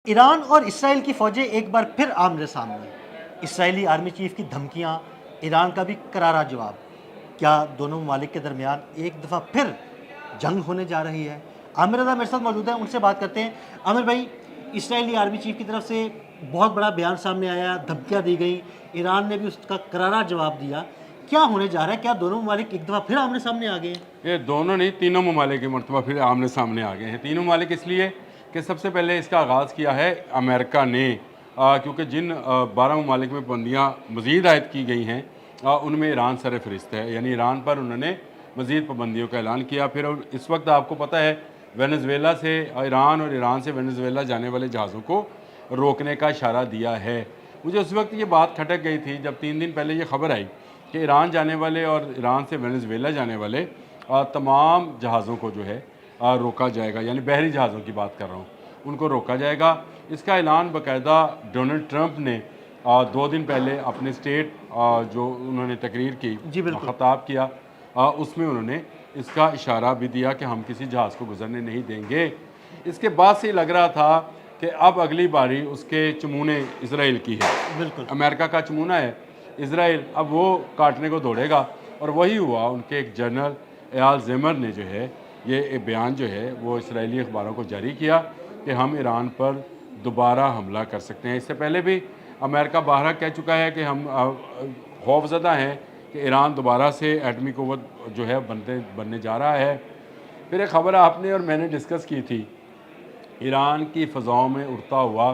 Iran और Israel की फ़ौजें एक बार फिर आमने सामने। इसराइली आर्मी चीफ की धमकियां, ईरान का भी करारा जवाब। क्या दोनों ममालिक के दरमियान एक दफ़ा फिर जंग होने जा रही है? आमिर रज़ा मेरे साथ मौजूद है, उनसे बात करते हैं। आमिर भाई, इसराइली आर्मी चीफ की तरफ से बहुत बड़ा बयान सामने आया, धमकियां दी गई, ईरान ने भी उसका करारा जवाब दिया। क्या होने जा रहा है? क्या दोनों ममालिक एक दफ़ा फिर आमने सामने आ गए हैं? ये दोनों नहीं, तीनों ममालिक की मरतबा फिर आमने सामने आ गए हैं। तीनों ममालिक इसलिए कि सबसे पहले इसका आगाज़ किया है अमेरिका ने, क्योंकि जिन 12 ममालिक में पाबंदियाँ मज़ीद आयद की गई हैं, उनमें ईरान सर फहरिस्त है। यानी ईरान पर उन्होंने मज़ीद पाबंदियों का ऐलान किया। फिर इस वक्त आपको पता है वेनेज़ुएला से ईरान और ईरान से वेनेज़ुएला जाने वाले जहाज़ों को रोकने का इशारा दिया है। मुझे उस वक्त ये बात खटक गई थी जब 3 दिन पहले ये खबर आई कि ईरान जाने वाले और ईरान से वेनेज़ुएला जाने वाले तमाम जहाज़ों को जो है रोका जाएगा। यानी बहरी जहाज़ों की बात कर रहा हूँ, उनको रोका जाएगा। इसका ऐलान बाकायदा डोनाल्ड ट्रंप ने 2 दिन पहले अपने स्टेट जो उन्होंने तकरीर की, जी बिल्कुल। ख़ताब किया, उसमें उन्होंने इसका इशारा भी दिया कि हम किसी जहाज़ को गुजरने नहीं देंगे। इसके बाद से लग रहा था कि अब अगली बारी उसके चमूने इसराइल की है। बिल्कुल। अमेरिका का चमूना है इसराइल, अब वो काटने को दौड़ेगा। और वही हुआ। उनके एक जनरल एयाल ज़ेमर ने जो है ये एक बयान जो है वो इसराइली अखबारों को जारी किया कि हम ईरान पर दोबारा हमला कर सकते हैं। इससे पहले भी अमेरिका बारहा कह चुका है कि हम खौफज़दा हैं कि ईरान दोबारा से एटमी क़ुव्वत जो है बनने जा रहा है। फिर एक ख़बर आपने और मैंने डिस्कस की थी, ईरान की फ़ज़ाओं में उड़ता हुआ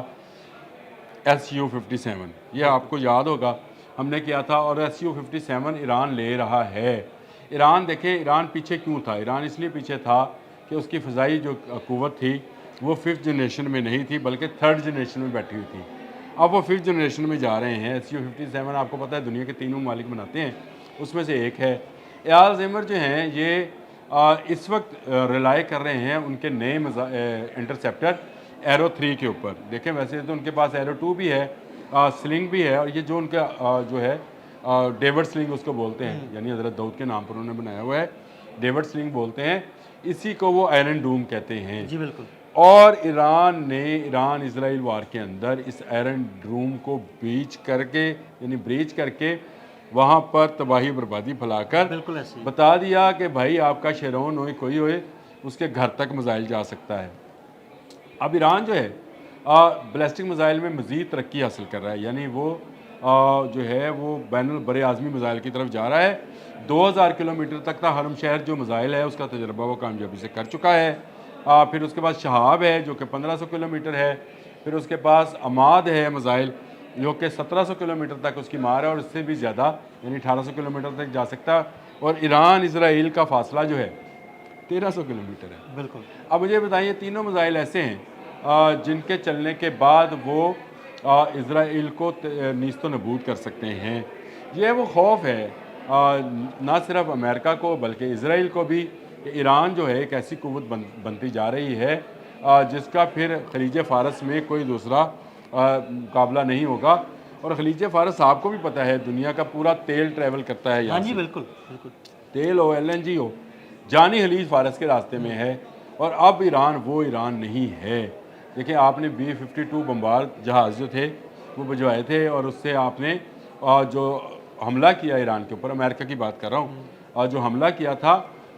SU-57, ये आपको याद होगा हमने किया था। और SU-57 ईरान ले रहा है। ईरान देखें, ईरान पीछे क्यों था? ईरान इसलिए पीछे था कि उसकी फ़ज़ाई जो क़ुव्वत थी वो 5th जनरेशन में नहीं थी बल्कि 3rd जनरेशन में बैठी हुई थी। अब वो 5th जनरेशन में जा रहे हैं। SU-57 आपको पता है दुनिया के 3 ममालिक बनाते हैं, उसमें से एक है। एयाल ज़ेमर जो हैं ये इस वक्त रिलाय कर रहे हैं उनके नए इंटरसेप्टर एरो 3 के ऊपर। देखें, वैसे तो उनके पास एरो 2 भी है, स्लिंग भी है, और ये जो उनका जो है डेविड स्लिंग उसको बोलते हैं, यानी हज़रत दाऊद के नाम पर उन्होंने बनाया हुआ है, डेविड स्लिंग बोलते हैं। इसी को वो आयरन डूम कहते हैं। जी बिल्कुल। और ईरान इजराइल वार के अंदर इस आयरन डूम को ब्रीच करके वहाँ पर तबाही बर्बादी फैलाकर बिल्कुल ऐसे ही। बता दिया कि भाई आपका शेरौन होए कोई होए, उसके घर तक मिसाइल जा सकता है। अब ईरान जो है बैलिस्टिक मिसाइल में मज़ीद तरक्की हासिल कर रहा है। यानी वो जो है वो बरे आज़मी मिसाइल की तरफ जा रहा है। 2000 किलोमीटर तक का हरम शहर जो मिसाइल है उसका तजर्बा वो कामयाबी से कर चुका है। फिर उसके पास शहाब है जो कि 1500 किलोमीटर है। फिर उसके पास अमाद है मिसाइल जो कि 1700 किलोमीटर तक उसकी मार है, और इससे भी ज़्यादा यानी 1800 किलोमीटर तक जा सकता है। और ईरान इसराइल का फासला जो है 1300 किलोमीटर है। बिल्कुल। अब मुझे बताइए, तीनों मिसाइल ऐसे हैं जिनके चलने के बाद वो इसराइल को नीस्तो नबूद कर सकते हैं। ये वो खौफ है ना सिर्फ अमेरिका को बल्कि इसराइल को भी कि ईरान जो है एक ऐसी कुव्वत बनती जा रही है जिसका फिर खलीज फ़ारस में कोई दूसरा मुकाबला नहीं होगा। और खलीज फ़ारस आपको भी पता है दुनिया का पूरा तेल ट्रैवल करता है हाँ यहाँ जी से। बिल्कुल बिल्कुल। तेल हो, LNG हो, जानी खलीज फ़ारस के रास्ते में है। और अब ईरान वो ईरान नहीं है। देखिए, आपने B-52 बम्बार जहाज़ जो थे वो भिजवाए थे, और उससे आपने जो हमला किया ईरान के ऊपर, अमेरिका की बात कर रहा हूँ, और जो हमला किया था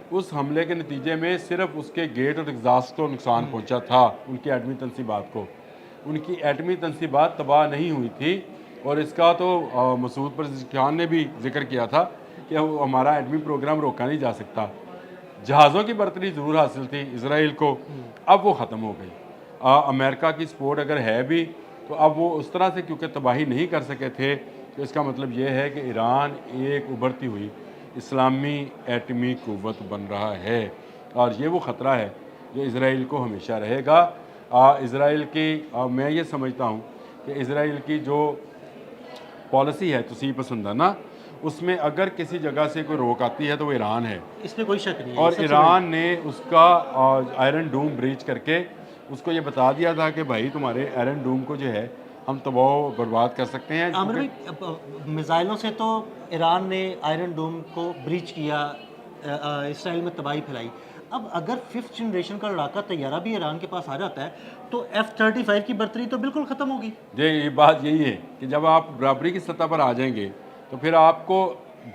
उस हमले के नतीजे में सिर्फ उसके गेट और एग्जास्ट को नुकसान पहुँचा था। उनकी एटमी तनसीबात को, उनकी एटमी तनसीबात तबाह नहीं हुई थी। और इसका तो मसूद पज़ेश्कियान ने भी जिक्र किया था कि हमारा एटमी प्रोग्राम रोका नहीं जा सकता। जहाज़ों की बर्तरी ज़रूर हासिल थी इसराइल को, अब वो ख़त्म हो गई। अमेरिका की सपोर्ट अगर है भी तो अब वो उस तरह से क्योंकि तबाही नहीं कर सके थे, तो इसका मतलब ये है कि ईरान एक उभरती हुई इस्लामी एटमी क़ुव्वत बन रहा है। और ये वो ख़तरा है जो इसराइल को हमेशा रहेगा। इसराइल की मैं ये समझता हूँ कि इसराइल की जो पॉलिसी है तुसीब पसंदाना, उसमें अगर किसी जगह से कोई रोक आती है तो वो ईरान है। इसमें कोई शक नहीं है, और सबसे ईरान ने उसका आयरन डूम ब्रीच करके उसको ये बता दिया था कि भाई तुम्हारे आयरन डूम को जो है हम तबाह बर्बाद कर सकते हैं। आमिर भाई, मिसाइलों से तो ईरान ने आयरन डोम को ब्रीच किया, इसराइल में तबाही फैलाई। अब अगर 5th जनरेशन का लड़ाका तैयारा भी ईरान के पास आ जाता है तो F-35 की बर्तरी तो बिल्कुल ख़त्म होगी। ये बात यही है कि जब आप बराबरी की सतह पर आ जाएंगे तो फिर आपको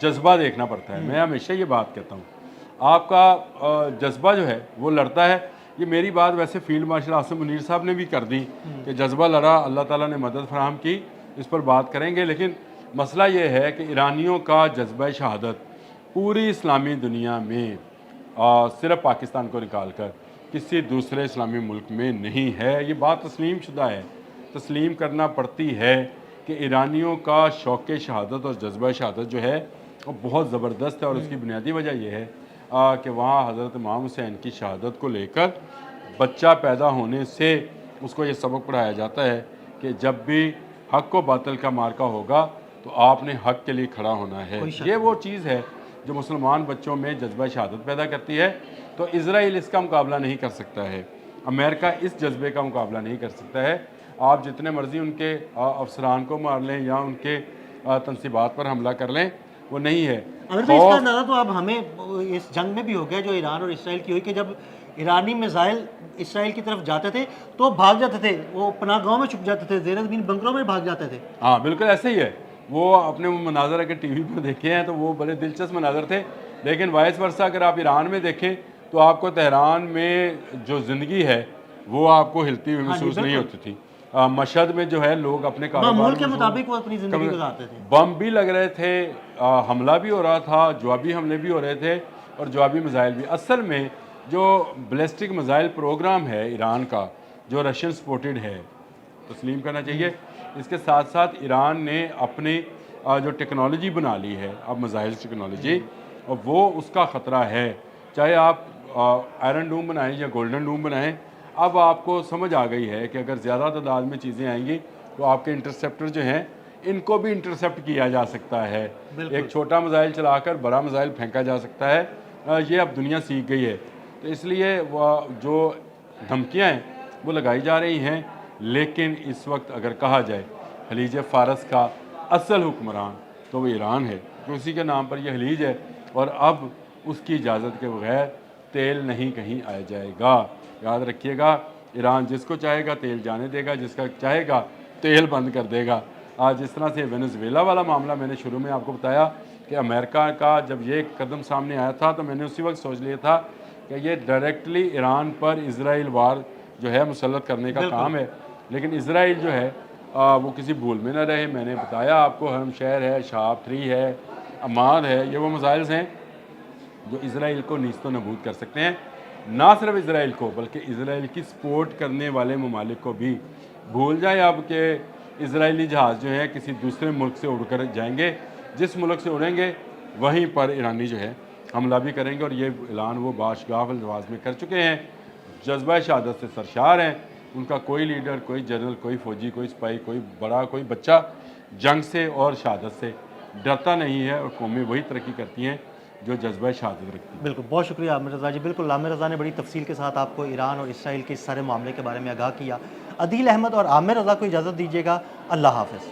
जज्बा देखना पड़ता है। मैं हमेशा ये बात कहता हूँ, आपका जज्बा जो है वो लड़ता है। ये मेरी बात वैसे फील्ड मार्शल आसिम मुनीर साहब ने भी कर दी कि जज्बा लड़ा, अल्लाह ताला ने मदद फराहम की, इस पर बात करेंगे। लेकिन मसला ये है कि ईरानियों का जज्बा शहादत पूरी इस्लामी दुनिया में सिर्फ पाकिस्तान को निकाल कर किसी दूसरे इस्लामी मुल्क में नहीं है। ये बात तस्लीम शुदा है, तस्लीम करना पड़ती है कि ईरानियों का शौक़ शहादत और जज्बा शहादत जो है वो बहुत ज़बरदस्त है। और उसकी बुनियादी वजह यह है कि वहाँ हज़रत इमाम हुसैन की शहादत को लेकर बच्चा पैदा होने से उसको ये सबक पढ़ाया जाता है कि जब भी हक़ को बातिल का मार्का होगा तो आपने हक़ के लिए खड़ा होना है। ये वो चीज़ है जो मुसलमान बच्चों में जज्बा शहादत पैदा करती है। तो इज़राइल इसका मुकाबला नहीं कर सकता है, अमेरिका इस जज्बे का मुकाबला नहीं कर सकता है। आप जितने मर्ज़ी उनके अफसरान को मार लें या उनके तनसीबात पर हमला कर लें, वो नहीं है। अगर भाई इसका अंदाज़ा तो अब हमें इस जंग में भी हो गया जो ईरान और इसराइल की हुई कि जब ईरानी मिसाइल इसराइल की तरफ जाते थे तो भाग जाते थे, वो पनाह गाँव में छुप जाते थे, ज़ेर ज़मीन बंकरों में भाग जाते थे। हाँ बिल्कुल ऐसे ही है। वो अपने मनाजर अगर टीवी पर देखे हैं तो वो बड़े दिलचस्प मनाजर थे। लेकिन वाइस वर्सा अगर आप ईरान में देखें तो आपको तेहरान में जो ज़िंदगी है वो आपको हिलती हुई महसूस नहीं होती थी। मशहद में जो है लोग अपने मामूल के मुताबिक वो अपनी ज़िंदगी गुजारते थे। बम भी लग रहे थे, हमला भी हो रहा था, जवाबी हमले भी हो रहे थे और जवाबी मिसाइल भी। असल में जो बैलिस्टिक मिसाइल प्रोग्राम है ईरान का, जो रशियन सपोर्टेड है, तस्लीम करना चाहिए। इसके साथ साथ ईरान ने अपनी जो टेक्नोलॉजी बना ली है अब मिसाइल टेक्नोलॉजी, और वो उसका ख़तरा है। चाहे आप आयरन डूम बनाएं या गोल्डन डूम बनाएं, अब आपको समझ आ गई है कि अगर ज़्यादा तादाद में चीज़ें आएंगी तो आपके इंटरसेप्टर जो हैं इनको भी इंटरसेप्ट किया जा सकता है। एक छोटा मिसाइल चलाकर बड़ा मिसाइल फेंका जा सकता है। ये अब दुनिया सीख गई है। तो इसलिए वह जो धमकियाँ हैं वो लगाई जा रही हैं। लेकिन इस वक्त अगर कहा जाए खलीज फ़ारस का असल हुक्मरान तो वो ईरान है, तो उसी के नाम पर यह खलीज है और अब उसकी इजाज़त के बगैर तेल नहीं कहीं आया जाएगा। याद रखिएगा, ईरान जिसको चाहेगा तेल जाने देगा, जिसका चाहेगा तेल बंद कर देगा। आज जिस तरह से वेनेजुएला वाला मामला मैंने शुरू में आपको बताया कि अमेरिका का जब ये कदम सामने आया था तो मैंने उसी वक्त सोच लिया था कि ये डायरेक्टली ईरान पर इजराइल वार जो है मुसल्लत करने का काम है। लेकिन इजराइल जो है वो किसी भूल में न रहे। मैंने बताया आपको, हरम शहर है, शाब 3 है, अमाद है, ये वो मिसाइल्स हैं जो इजराइल को नीस्तो नबूद कर सकते हैं। ना सिर्फ इजराइल को बल्कि इजराइल की सपोर्ट करने वाले ममालिक को भी। भूल जाए अब कि इजरायली जहाज़ जो है किसी दूसरे मुल्क से उड़कर जाएंगे, जिस मुल्क से उड़ेंगे वहीं पर ईरानी जो है हमला भी करेंगे। और ये ऐलान वो बाशगाह अल्फाज में कर चुके हैं। जज्बा शहादत से सरशार हैं। उनका कोई लीडर, कोई जनरल, कोई फ़ौजी, कोई सिपाही, कोई बड़ा, कोई बच्चा जंग से और शहादत से डरता नहीं है। और कौमें वही तरक्की करती हैं जो जज्बा शहादत रखती है। बिल्कुल, बहुत शुक्रिया आमिर रज़ा जी। बिल्कुल, आमिर रज़ा ने बड़ी तफसील के साथ आपको ईरान और इसराइल के इस सारे मामले के बारे में आगाह किया। अदील अहमद और आमिर रज़ा को इजाज़त दीजिएगा। अल्लाह हाफ़िज़।